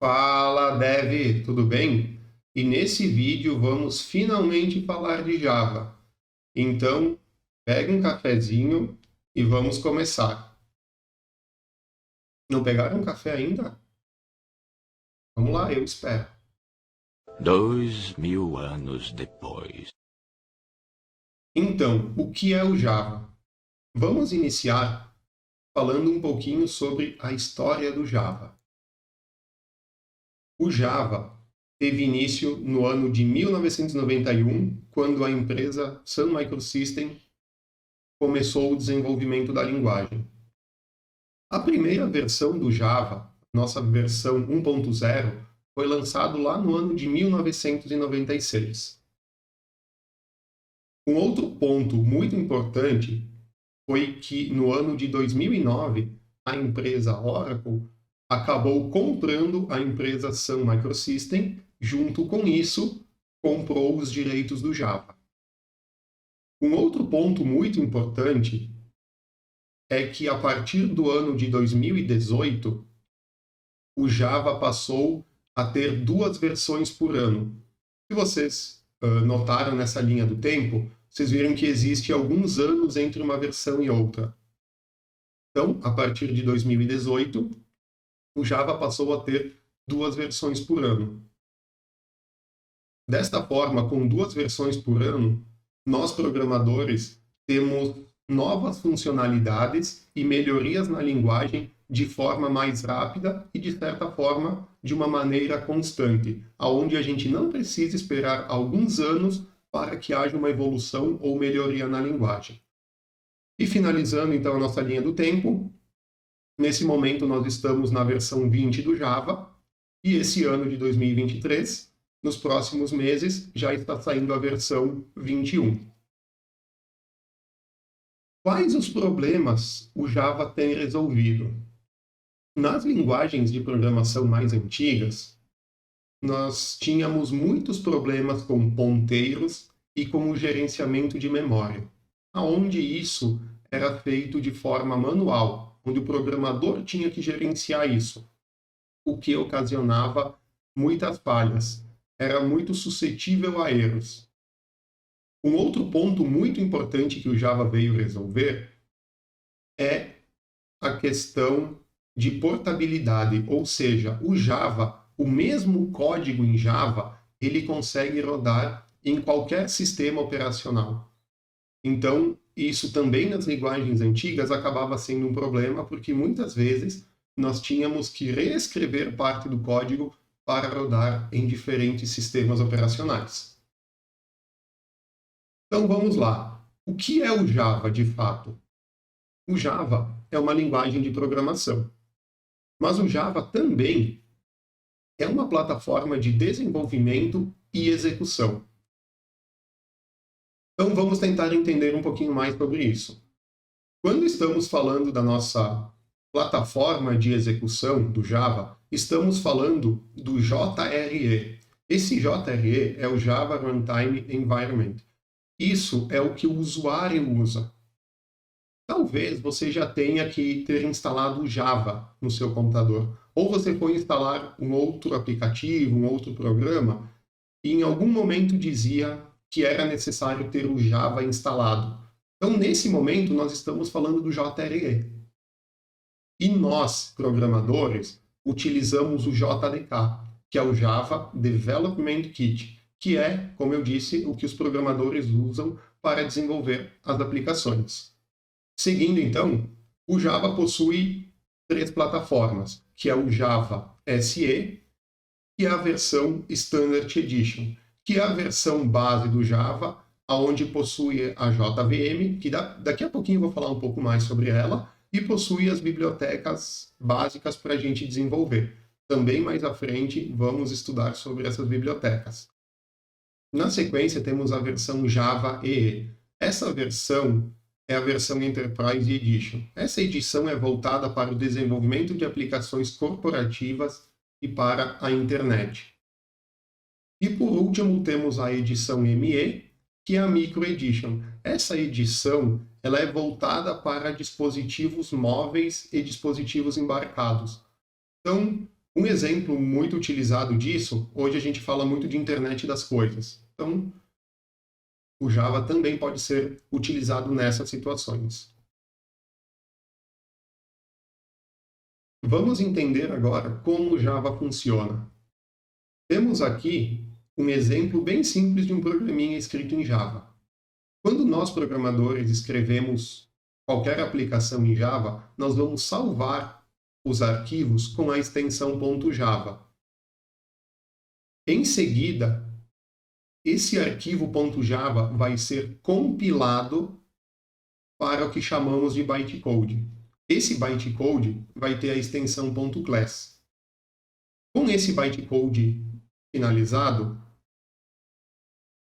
Fala, Dev, tudo bem? E nesse vídeo vamos finalmente falar de Java. Então, pega um cafezinho e vamos começar. Não pegaram um café ainda? Vamos lá, eu espero. 2000 anos depois. Então, o que é o Java? Vamos iniciar falando um pouquinho sobre a história do Java. O Java teve início no ano de 1991, quando a empresa Sun Microsystem começou o desenvolvimento da linguagem. A primeira versão do Java, nossa versão 1.0, foi lançado lá no ano de 1996. Um outro ponto muito importante foi que no ano de 2009, a empresa Oracle acabou comprando a empresa Sun Microsystem, junto com isso, comprou os direitos do Java. Um outro ponto muito importante é que a partir do ano de 2018, o Java passou a ter duas versões por ano. Se vocês notaram nessa linha do tempo, vocês viram que existe alguns anos entre uma versão e outra. Então, a partir de 2018, o Java passou a ter duas versões por ano. Desta forma, com duas versões por ano, nós programadores temos novas funcionalidades e melhorias na linguagem de forma mais rápida e, de certa forma, de uma maneira constante, aonde a gente não precisa esperar alguns anos para que haja uma evolução ou melhoria na linguagem. E finalizando, então, a nossa linha do tempo, nesse momento nós estamos na versão 20 do Java, e esse ano de 2023, nos próximos meses, já está saindo a versão 21. Quais os problemas o Java tem resolvido? Nas linguagens de programação mais antigas, nós tínhamos muitos problemas com ponteiros e com o gerenciamento de memória, aonde isso era feito de forma manual, onde o programador tinha que gerenciar isso, o que ocasionava muitas falhas, era muito suscetível a erros. Um outro ponto muito importante que o Java veio resolver é a questão de portabilidade, ou seja, o Java, o mesmo código em Java, ele consegue rodar em qualquer sistema operacional. Então, isso também nas linguagens antigas acabava sendo um problema, porque muitas vezes nós tínhamos que reescrever parte do código para rodar em diferentes sistemas operacionais. Então vamos lá. O que é o Java de fato? O Java é uma linguagem de programação. Mas o Java também é uma plataforma de desenvolvimento e execução. Então vamos tentar entender um pouquinho mais sobre isso. Quando estamos falando da nossa plataforma de execução do Java, estamos falando do JRE. Esse JRE é o Java Runtime Environment. Isso é o que o usuário usa. Talvez você já tenha que ter instalado o Java no seu computador, ou você foi instalar um outro aplicativo, um outro programa, e em algum momento dizia que era necessário ter o Java instalado. Então, nesse momento, nós estamos falando do JRE. E nós, programadores, utilizamos o JDK, que é o Java Development Kit, que é, como eu disse, o que os programadores usam para desenvolver as aplicações. Seguindo, então, o Java possui três plataformas, que é o Java SE, que é a versão Standard Edition, que é a versão base do Java, onde possui a JVM, que daqui a pouquinho eu vou falar um pouco mais sobre ela, e possui as bibliotecas básicas para a gente desenvolver. Também mais à frente vamos estudar sobre essas bibliotecas. Na sequência temos a versão Java EE. Essa versão é a versão Enterprise Edition. Essa edição é voltada para o desenvolvimento de aplicações corporativas e para a internet. E por último temos a edição ME, que é a Micro Edition. Essa edição ela é voltada para dispositivos móveis e dispositivos embarcados. Então, Um exemplo muito utilizado disso, hoje a gente fala muito de internet das coisas. Então, o Java também pode ser utilizado nessas situações. Vamos entender agora como o Java funciona. Temos aqui um exemplo bem simples de um programinha escrito em Java. Quando nós, programadores, escrevemos qualquer aplicação em Java, nós vamos salvar os arquivos com a extensão .java. Em seguida, esse arquivo .java vai ser compilado para o que chamamos de bytecode. Esse bytecode vai ter a extensão .class. Com esse bytecode finalizado,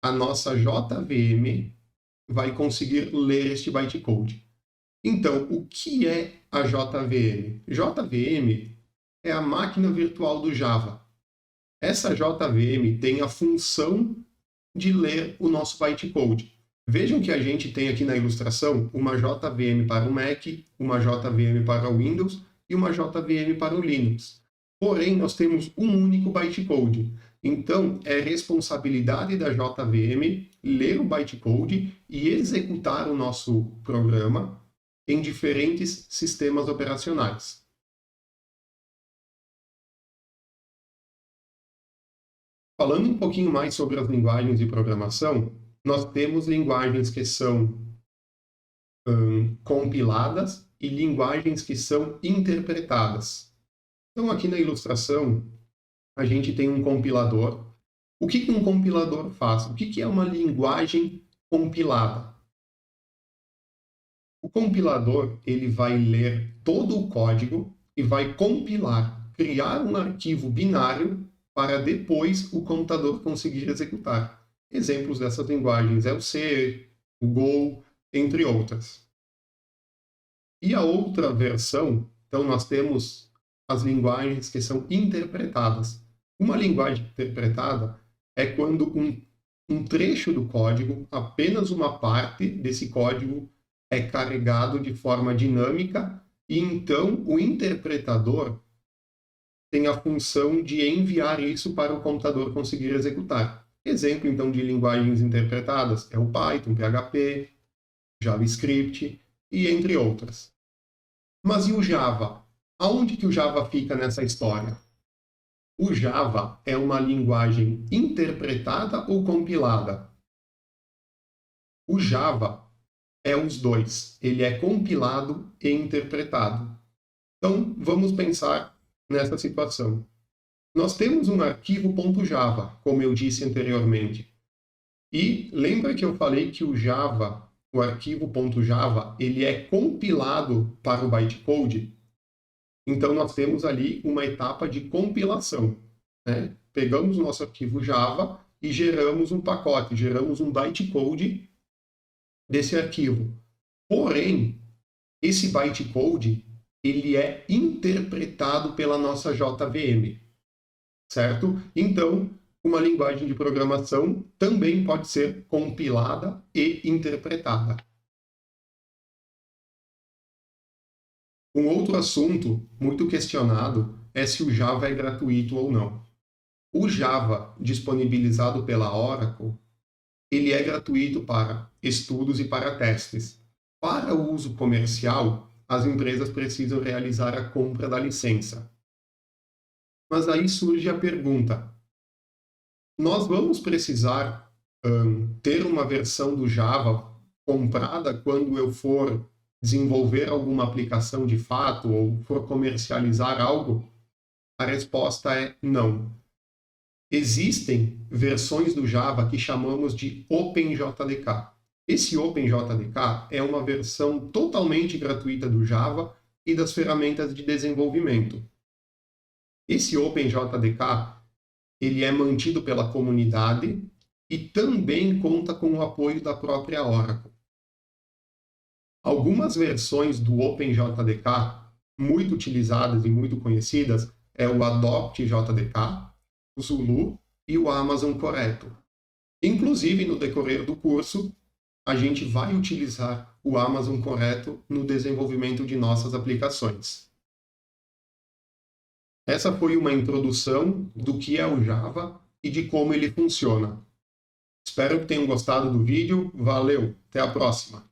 a nossa JVM vai conseguir ler este bytecode. Então, o que é a JVM? JVM é a máquina virtual do Java. Essa JVM tem a função de ler o nosso bytecode. Vejam que a gente tem aqui na ilustração uma JVM para o Mac, uma JVM para o Windows e uma JVM para o Linux. Porém, nós temos um único bytecode. Então, é responsabilidade da JVM ler o bytecode e executar o nosso programa em diferentes sistemas operacionais. Falando um pouquinho mais sobre as linguagens de programação, nós temos linguagens que são compiladas e linguagens que são interpretadas. Então, aqui na ilustração, a gente tem um compilador. O que um compilador faz? O que é uma linguagem compilada? O compilador ele vai ler todo o código e vai compilar, criar um arquivo binário para depois o computador conseguir executar. Exemplos dessas linguagens é o C, o Go, entre outras. E a outra versão, então nós temos as linguagens que são interpretadas. Uma linguagem interpretada é quando um trecho do código, apenas uma parte desse código, é carregado de forma dinâmica e então o interpretador tem a função de enviar isso para o computador conseguir executar. Exemplo, então, de linguagens interpretadas é o Python, PHP, JavaScript e entre outras. Mas e o Java? Aonde que o Java fica nessa história? O Java é uma linguagem interpretada ou compilada? O Java é os dois. Ele é compilado e interpretado. Então, vamos pensar nessa situação. Nós temos um arquivo .java, como eu disse anteriormente. E lembra que eu falei que o Java, o arquivo .java, ele é compilado para o bytecode? Então, nós temos ali uma etapa de compilação, né? Pegamos o nosso arquivo Java e geramos um pacote, geramos um bytecode desse arquivo. Porém, esse bytecode ele é interpretado pela nossa JVM, certo? Então, uma linguagem de programação também pode ser compilada e interpretada. Um outro assunto muito questionado é se o Java é gratuito ou não. O Java disponibilizado pela Oracle, ele é gratuito para estudos e para testes. Para o uso comercial, as empresas precisam realizar a compra da licença. Mas aí surge a pergunta: nós vamos precisar ter uma versão do Java comprada quando eu for desenvolver alguma aplicação de fato ou for comercializar algo? A resposta é não. Existem versões do Java que chamamos de OpenJDK. Esse OpenJDK é uma versão totalmente gratuita do Java e das ferramentas de desenvolvimento. Esse OpenJDK ele é mantido pela comunidade e também conta com o apoio da própria Oracle. Algumas versões do OpenJDK muito utilizadas e muito conhecidas é o Adopt JDK, o Zulu e o Amazon Corretto. Inclusive, no decorrer do curso, a gente vai utilizar o Amazon Corretto no desenvolvimento de nossas aplicações. Essa foi uma introdução do que é o Java e de como ele funciona. Espero que tenham gostado do vídeo. Valeu, até a próxima!